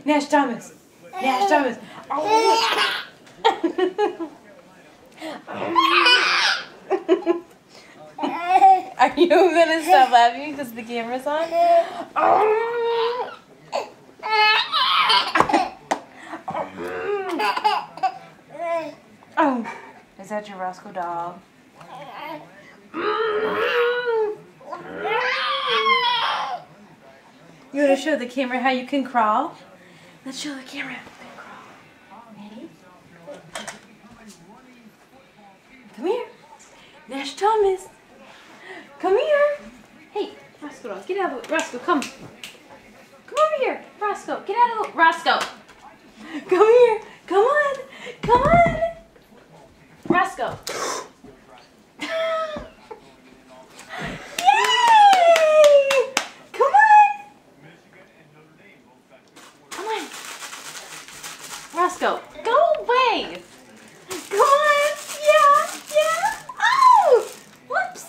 Nash Thomas. Nash Thomas. Oh. Are you gonna stop laughing because the camera's on? Oh, is that your Roscoe dog? You want to show the camera how you can crawl? Let's show the camera how you can crawl. Ready? Come here. Nash Thomas. Come here. Hey, Roscoe dog, get out of the way. Roscoe, come. Come over here. Roscoe, get out of the way. Roscoe. Come here. Come on. Come on. Roscoe. Roscoe, go away! Come on! Yeah! Yeah! Oh! Whoops!